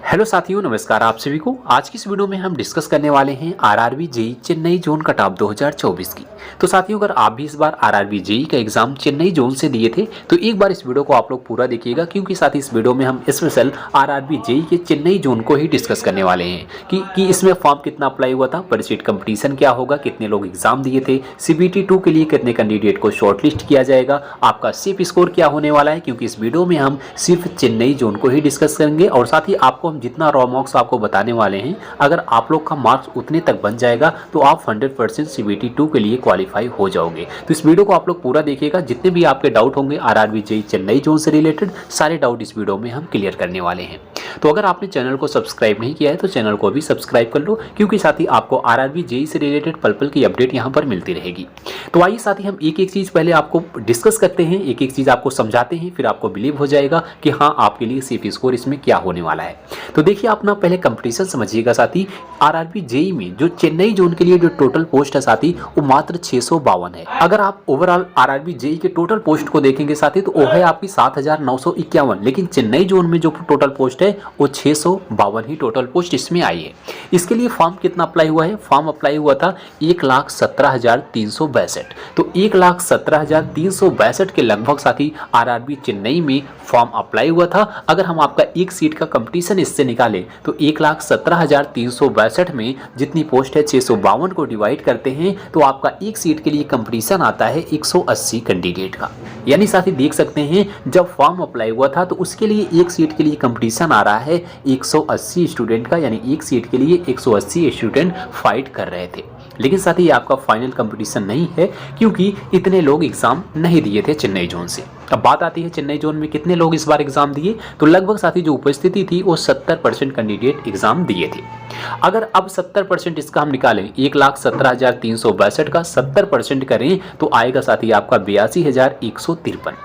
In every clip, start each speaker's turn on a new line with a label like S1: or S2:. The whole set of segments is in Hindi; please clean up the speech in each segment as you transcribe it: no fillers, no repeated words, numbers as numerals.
S1: हेलो साथियों, नमस्कार आप सभी को। आज की इस वीडियो में हम डिस्कस करने वाले हैं RRB JEE Chennai zone cut off 2024 की। तो साथियों, अगर आप भी इस बार आरआरबी जेईई का एग्जाम चेन्नई जोन से दिए थे तो एक बार इस वीडियो को आप लोग पूरा देखिएगा, क्योंकि साथ ही इस वीडियो में हम स्पेशल आरआरबी जेईई के चेन्नई जोन को ही डिस्कस करने वाले हैं कि इसमें फॉर्म कितना अप्लाई हुआ था, पर सीट कंपटीशन क्या होगा, कितने लोग एग्जाम दिए थे, सीबीटी 2 के लिए कितने कैंडिडेट को शॉर्टलिस्ट किया जाएगा, आपका सिर्फ स्कोर क्या होने वाला है, क्योंकि इस वीडियो में हम सिर्फ चेन्नई जोन को ही डिस्कस करेंगे। और साथ ही आपको हम जितना रॉ मार्क्स आपको बताने वाले हैं, अगर आप लोग का मार्क्स उतने तक बन जाएगा तो आप 100% सीबीटी 2 के लिए क्वालिफाई हो जाओगे। तो इस वीडियो को आप लोग पूरा देखिएगा। जितने भी आपके डाउट होंगे आरआरबी जेईई चेन्नई जोन से रिलेटेड, सारे डाउट इस वीडियो में हम क्लियर करने वाले हैं। तो अगर आपने चैनल को सब्सक्राइब नहीं किया है तो चैनल को भी सब्सक्राइब कर लो, क्योंकि साथ ही आपको आरआरबी जेईई से रिलेटेड पल पल की अपडेट यहाँ पर मिलती रहेगी। तो आइए साथ ही हम एक एक चीज़ पहले आपको डिस्कस करते हैं, एक एक चीज़ आपको समझाते हैं, फिर आपको बिलीव हो जाएगा कि हाँ, आपके लिए सेफ स्कोर इसमें क्या होने वाला है। तो देखिए, आप ना पहले कंपटीशन समझिएगा साथी। आरआरबी जेईई में जो चेन्नई जोन के लिए जो टोटल पोस्ट है साथी, वो मात्र 652 है। अगर आप ओवरऑल आरआरबी जेईई के टोटल पोस्ट को देखेंगे साथी, तो वो है आपकी 7951, लेकिन चेन्नई जोन में जो टोटल पोस्ट है वो 652 ही टोटल पोस्ट इसमें आई है। इसके लिए फॉर्म कितना अप्लाई हुआ है? फॉर्म अप्लाई हुआ था 1,17,362। तो 1,17,362 के लगभग साथी आरआरबी चेन्नई में फॉर्म अप्लाई हुआ था। अगर हम आपका एक सीट का कंपटीशन इससे निकालें तो 1,17,362 में जितनी पोस्ट है 652 को डिवाइड करते हैं तो आपका एक सीट के लिए कंपटीशन आता है 180 कैंडिडेट का। यानी साथी देख सकते हैं, जब फॉर्म अप्लाई हुआ था तो उसके लिए एक सीट के लिए कंपटीशन आ रहा है 180 स्टूडेंट का, यानी एक सीट के लिए 180 स्टूडेंट फाइट कर रहे थे। लेकिन साथ ही आपका फाइनल कंपटीशन नहीं है, क्योंकि इतने लोग एग्जाम नहीं दिए थे चेन्नई जोन से। अब बात आती है चेन्नई जोन में कितने लोग इस बार एग्जाम दिए, तो लगभग साथी जो उपस्थिति थी वो 70% कैंडिडेट एग्जाम दिए थे। अगर अब 70% इसका हम निकालें, 1,17,362 का 70% करें तो आएगा साथी आपका 82,153।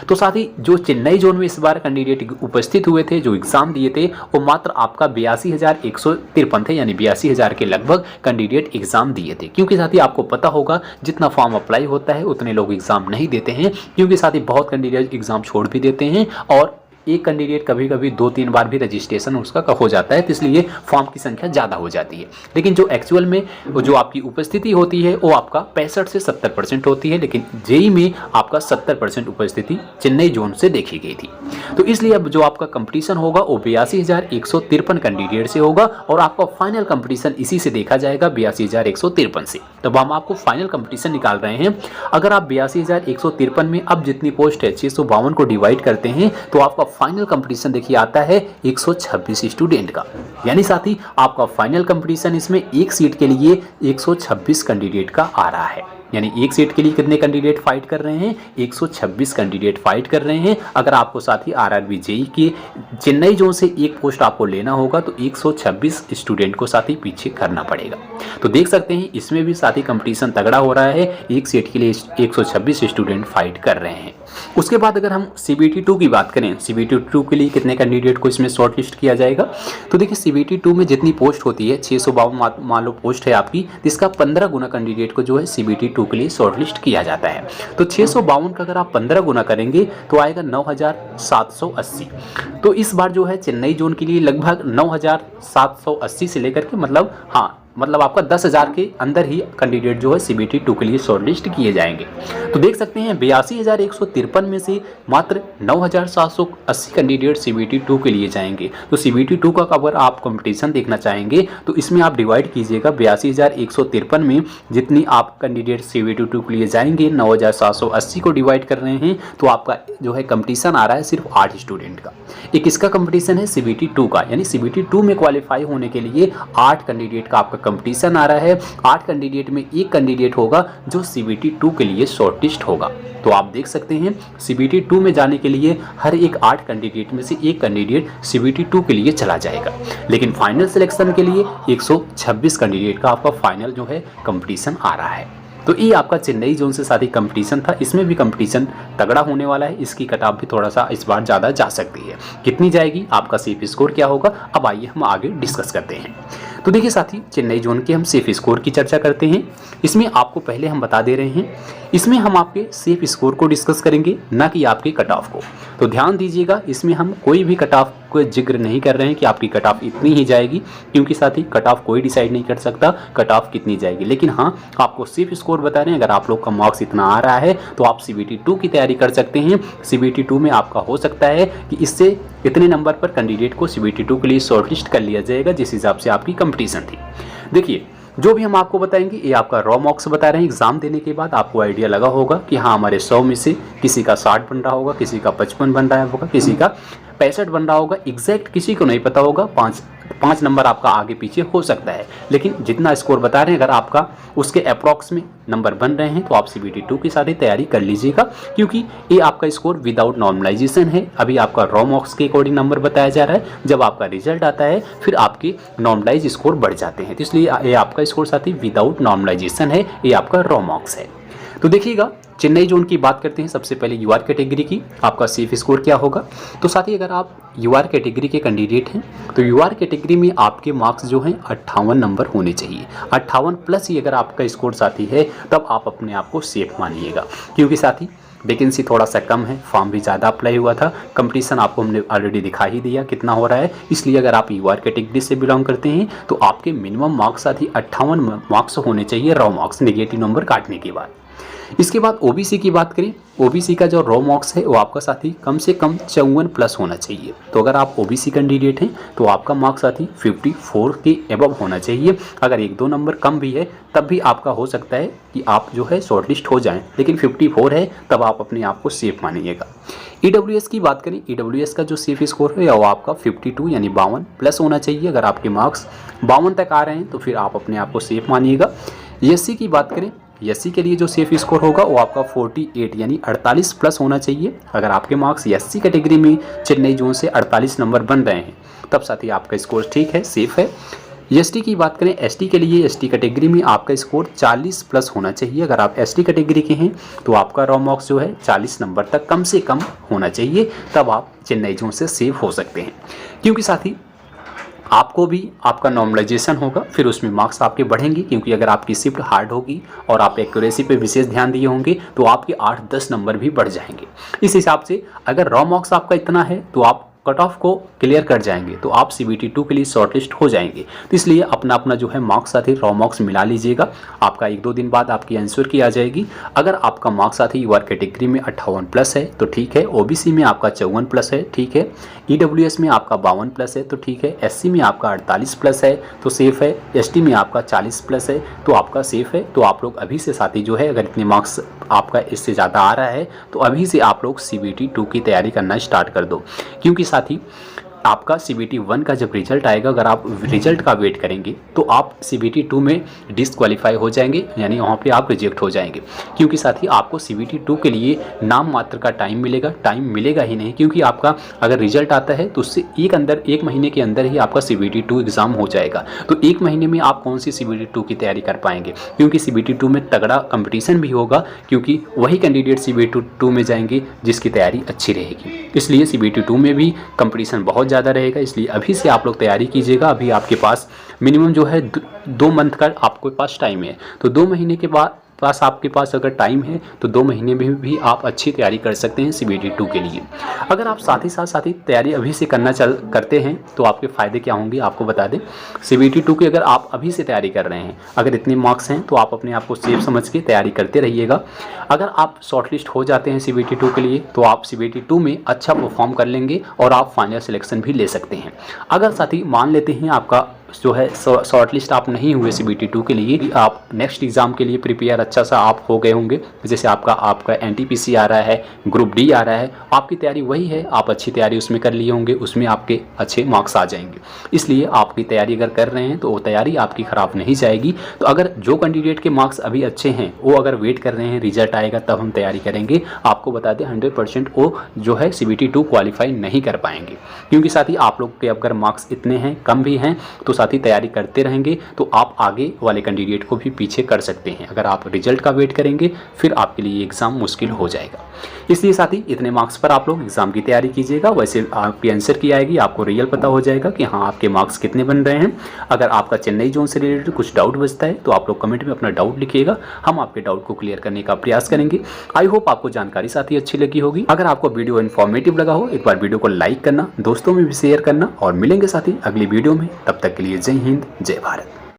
S1: तो साथी जो चेन्नई जोन में इस बार कैंडिडेट उपस्थित हुए थे, जो एग्जाम दिए थे, वो मात्र आपका 82,153 थे, यानी 82,000 के लगभग कैंडिडेट एग्जाम दिए थे। क्योंकि साथी आपको पता होगा, जितना फॉर्म अप्लाई होता है उतने लोग एग्जाम नहीं देते हैं, क्योंकि साथी बहुत कैंडिडेट एग्जाम छोड़ भी देते हैं और एक कैंडिडेट कभी कभी 2-3 बार भी रजिस्ट्रेशन उसका हो जाता है, तो इसलिए फॉर्म की संख्या ज़्यादा हो जाती है। लेकिन जो एक्चुअल में जो आपकी उपस्थिति होती है वो आपका 65 से 70% होती है, लेकिन जेईई में आपका 70% उपस्थिति चेन्नई जोन से देखी गई थी। तो इसलिए अब जो आपका कंपटीशन होगा वो 82,153 कैंडिडेट से होगा और आपका फाइनल कंपटीशन इसी से देखा जाएगा 82,153 से। तब हम आपको फाइनल कंपटीशन निकाल रहे हैं। अगर आप 82,153 में अब जितनी पोस्ट है 652 को डिवाइड करते हैं तो आपका फाइनल कंपटीशन देखिए आता है 126 स्टूडेंट का। यानी साथी आपका फाइनल कंपटीशन इसमें एक सीट के लिए 126 कैंडिडेट का आ रहा है। यानी एक सीट के लिए कितने कैंडिडेट फाइट कर रहे हैं? 126 कैंडिडेट फाइट कर रहे हैं। अगर आपको साथी आरआरबी जेईई के चेन्नई जोन से एक पोस्ट आपको लेना होगा तो 126 स्टूडेंट को साथी पीछे करना पड़ेगा। तो देख सकते हैं इसमें भी साथी कंपटीशन तगड़ा हो रहा है। एक सीट के लिए 126 स्टूडेंट फाइट कर रहे हैं। उसके बाद अगर हम सीबीटी 2 की बात करें, सीबीटी 2 के लिए कितने कैंडिडेट को इसमें शॉर्टलिस्ट किया जाएगा, तो देखिए सीबीटी 2 में जितनी पोस्ट होती है 652 मान लो पोस्ट है आपकी, जिसका 15 गुना कैंडिडेट को जो है सीबीटी 2 के लिए शॉर्टलिस्ट किया जाता है। तो 652 का अगर आप 15 गुना करेंगे तो आएगा 9,780। तो इस बार जो है चेन्नई जोन के लिए लगभग 9,780 से लेकर के मतलब आपका 10,000 के अंदर ही कैंडिडेट जो है सीबीटी 2 के लिए शॉर्टलिस्ट किए जाएंगे। तो देख सकते हैं 82,153 में से मात्र 9,780 कैंडिडेट सीबीटी 2 के लिए जाएंगे। तो सीबीटी 2 का अगर आप कंपटीशन देखना चाहेंगे तो इसमें आप डिवाइड कीजिएगा 82,153 में जितनी आप कैंडिडेट सीबीटी 2 के लिए जाएंगे 9,780 को डिवाइड कर रहे हैं तो आपका जो है कंपटीशन आ रहा है सिर्फ 8 स्टूडेंट का। एक इसका कंपटीशन है सीबीटी 2 का, यानी सीबीटी 2 में क्वालिफाई होने के लिए 8 कैंडिडेट का आपका कंपटीशन आ रहा है। 8 कैंडिडेट में एक कैंडिडेट होगा जो सीबीटी 2 के लिए शॉर्टलिस्ट होगा। तो आप देख सकते हैं सीबीटी 2 में जाने के लिए हर एक 8 कैंडिडेट में से एक कैंडिडेट सीबीटी 2 के लिए चला जाएगा। लेकिन फाइनल सिलेक्शन के लिए 126 कैंडिडेट का आपका फाइनल जो है कंपटीशन आ रहा है। तो ये आपका चेन्नई जोन से साथ ही कंपटीशन था। इसमें भी कंपटीशन तगड़ा होने वाला है। इसकी कट ऑफ भी थोड़ा सा इस बार ज़्यादा जा सकती है। कितनी जाएगी, आपका सेफ स्कोर क्या होगा, अब आइए हम आगे डिस्कस करते हैं। तो देखिए साथी, चेन्नई जोन के हम सेफ स्कोर की चर्चा करते हैं। इसमें आपको पहले हम बता दे रहे हैं, इसमें हम आपके सेफ स्कोर को डिस्कस करेंगे, ना कि आपके कट ऑफ को। तो ध्यान दीजिएगा, इसमें हम कोई भी कट ऑफ को जिक्र नहीं कर रहे हैं कि आपकी कट ऑफ इतनी ही जाएगी, क्योंकि साथ ही कट ऑफ कोई डिसाइड नहीं कर सकता कट ऑफ कितनी जाएगी। लेकिन हाँ, आपको सिर्फ स्कोर बता रहे हैं, अगर आप लोग का मार्क्स इतना आ रहा है तो आप CBT 2 की तैयारी कर सकते हैं। CBT 2 में आपका हो सकता है कि इससे इतने नंबर पर कैंडिडेट को CBT 2 के लिए शॉर्टलिस्ट कर लिया जाएगा, जिस हिसाब से आपकी कंपटीशन थी। देखिए, जो भी हम आपको बताएंगे ये आपका रॉ मॉक्स बता रहे हैं। एग्जाम देने के बाद आपको आइडिया लगा होगा कि हाँ, हमारे 100 में से किसी का 60 बन रहा होगा, किसी का 55 बन रहा होगा, किसी का 65 बन रहा होगा। एग्जैक्ट किसी को नहीं पता होगा, पाँच नंबर आपका आगे पीछे हो सकता है, लेकिन जितना स्कोर बता रहे हैं अगर आपका उसके अप्रॉक्स में नंबर बन रहे हैं तो आप CBT 2 के साथ ही तैयारी कर लीजिएगा, क्योंकि ये आपका स्कोर विदाउट नॉर्मलाइजेशन है। अभी आपका रॉ मॉक्स के अकॉर्डिंग नंबर बताया जा रहा है, जब आपका रिजल्ट आता है फिर आपके नॉर्मलाइज स्कोर बढ़ जाते हैं। तो इसलिए ये आपका स्कोर साथी विदाउट नॉर्मलाइजेशन है, ये आपका रॉ मॉक्स है। तो देखिएगा, चेन्नई जोन की बात करते हैं। सबसे पहले UR कैटेगरी की आपका सेफ स्कोर क्या होगा। तो साथी अगर आप UR कैटेगरी के कैंडिडेट हैं तो UR कैटेगरी में आपके मार्क्स जो हैं 58 नंबर होने चाहिए। 58 प्लस ही अगर आपका स्कोर साथी है तब आप अपने आप को सेफ मानिएगा, क्योंकि साथी वैकेंसी थोड़ा सा कम है, फॉर्म भी ज़्यादा अप्लाई हुआ था, कंपटीशन आपको हमने ऑलरेडी दिखा ही दिया कितना हो रहा है। इसलिए अगर आप UR कैटेगरी से बिलोंग करते हैं तो आपके मिनिमम मार्क्स साथी 58 मार्क्स होने चाहिए, रॉ मार्क्स नेगेटिव नंबर काटने के बाद। इसके बाद OBC की बात करें, OBC का जो रॉ मार्क्स है वो आपका साथी कम से कम 54 प्लस होना चाहिए। तो अगर आप OBC कैंडिडेट हैं तो आपका मार्क्स साथी 54 के एबव होना चाहिए। अगर 1-2 नंबर कम भी है तब भी आपका हो सकता है कि आप जो है शॉर्टलिस्ट हो जाएं, लेकिन 54 है तब आप अपने आप को सेफ मानिएगा। EWS की बात करें, EWS का जो सेफ स्कोर है वो आपका 52 यानी 52 प्लस होना चाहिए। अगर आपके मार्क्स 52 तक आ रहे हैं तो फिर आप अपने आप को सेफ मानिएगा। SC की बात करें, SC के लिए जो सेफ स्कोर होगा वो आपका 48 यानी 48 प्लस होना चाहिए। अगर आपके मार्क्स SC कैटेगरी में चेन्नई जोन से 48 नंबर बन रहे हैं तब साथ ही आपका स्कोर ठीक है, सेफ है। ST की बात करें, ST के लिए ST कैटेगरी में आपका स्कोर 40 प्लस होना चाहिए। अगर आप ST कैटेगरी के हैं तो आपका रॉ मार्क्स जो है 40 नंबर तक कम से कम होना चाहिए, तब आप चेन्नई जोन से सेफ हो सकते हैं। क्योंकि साथी आपको भी आपका नॉर्मलाइजेशन होगा, फिर उसमें मार्क्स आपके बढ़ेंगे, क्योंकि अगर आपकी शिफ्ट हार्ड होगी और आप एक्यूरेसी पे विशेष ध्यान दिए होंगे तो आपके 8-10 नंबर भी बढ़ जाएंगे। इस हिसाब से अगर रॉ मार्क्स आपका इतना है तो आप कट ऑफ को क्लियर कर जाएंगे, तो आप CBT 2 के लिए शॉर्टलिस्ट हो जाएंगे। तो इसलिए अपना अपना जो है मार्क्स साथी रॉ मार्क्स मिला लीजिएगा। आपका 1-2 दिन बाद आपकी आंसर की आ जाएगी। अगर आपका मार्क्स साथी UR कैटेगरी में 58 प्लस है तो ठीक है, OBC में आपका 54 प्लस है, ठीक है, EWS में आपका 52 प्लस है तो ठीक है, SC में आपका 48 प्लस है तो सेफ है, ST में आपका 40 प्लस है तो आपका सेफ है। तो आप लोग अभी से साथी जो है, अगर इतने मार्क्स आपका इससे ज़्यादा आ रहा है तो अभी से आप लोग CBT 2 की तैयारी करना स्टार्ट कर दो, क्योंकि साथी आपका CBT 1 का जब रिजल्ट आएगा, अगर आप रिजल्ट का वेट करेंगे तो आप CBT 2 में डिसक्वालीफाई हो जाएंगे, यानी वहाँ पे आप रिजेक्ट हो जाएंगे। क्योंकि साथ ही आपको CBT 2 के लिए नाम मात्र का टाइम मिलेगा ही नहीं, क्योंकि आपका अगर रिजल्ट आता है तो उससे एक महीने के अंदर ही आपका CBT 2 एग्ज़ाम हो जाएगा। तो 1 महीने में आप कौन सी CBT 2 की तैयारी कर पाएंगे, क्योंकि CBT 2 में तगड़ा कंपटीशन भी होगा, क्योंकि वही कैंडिडेट CBT 2 में जाएंगे जिसकी तैयारी अच्छी रहेगी। इसलिए CBT 2 में भी कंपटीशन बहुत ज़्यादा रहेगा, इसलिए अभी से आप लोग तैयारी कीजिएगा। अभी आपके पास मिनिमम जो है 2 मंथ का आपके पास टाइम है, तो 2 महीने के बाद आपके पास अगर टाइम है तो 2 महीने में भी आप अच्छी तैयारी कर सकते हैं CBT 2 के लिए। अगर आप साथ ही तैयारी अभी से करते हैं तो आपके फ़ायदे क्या होंगे आपको बता दें। CBT 2 की अगर आप अभी से तैयारी कर रहे हैं, अगर इतने मार्क्स हैं तो आप अपने आप को सेफ समझ के तैयारी करते रहिएगा। अगर आप शॉर्टलिस्ट हो जाते हैं CBT 2 के लिए तो आप CBT 2 में अच्छा परफॉर्म कर लेंगे और आप फाइनल सिलेक्शन भी ले सकते हैं। अगर साथी मान लेते हैं आपका जो है शॉर्टलिस्ट आप नहीं हुए CBT 2 के लिए, आप नेक्स्ट एग्ज़ाम के लिए प्रिपेयर अच्छा सा आप हो गए होंगे, जैसे आपका NTPC आ रहा है, ग्रुप D आ रहा है, आपकी तैयारी वही है, आप अच्छी तैयारी उसमें कर लिए होंगे, उसमें आपके अच्छे मार्क्स आ जाएंगे। इसलिए आपकी तैयारी अगर कर रहे हैं तो वो तैयारी आपकी ख़राब नहीं जाएगी। तो अगर जो कैंडिडेट के मार्क्स अभी अच्छे हैं वो अगर वेट कर रहे हैं रिजल्ट आएगा तब हम तैयारी करेंगे, आपको बता दें 100% वो जो है CBT 2 क्वालिफाई नहीं कर पाएंगे। क्योंकि साथ ही आप लोग के अगर मार्क्स इतने हैं, कम भी हैं, तो साथी तैयारी करते रहेंगे तो आप आगे वाले कैंडिडेट को भी पीछे कर सकते हैं। अगर आप रिजल्ट का वेट करेंगे फिर आपके लिए एग्ज़ाम मुश्किल हो जाएगा। इसलिए साथी इतने मार्क्स पर आप लोग एग्ज़ाम की तैयारी कीजिएगा। वैसे आपकी आंसर की आएगी, आपको रियल पता हो जाएगा कि हाँ आपके मार्क्स कितने बन रहे हैं। अगर आपका चेन्नई जोन से रिलेटेड कुछ डाउट बचता है तो आप लोग कमेंट में अपना डाउट लिखिएगा, हम आपके डाउट को क्लियर करने का प्रयास करेंगे। आई होप आपको जानकारी साथी अच्छी लगी होगी। अगर आपको वीडियो इन्फॉर्मेटिव लगा हो एक बार वीडियो को लाइक करना, दोस्तों में भी शेयर करना और मिलेंगे साथी अगली वीडियो में। तब तक के लिए जय हिंद, जय भारत।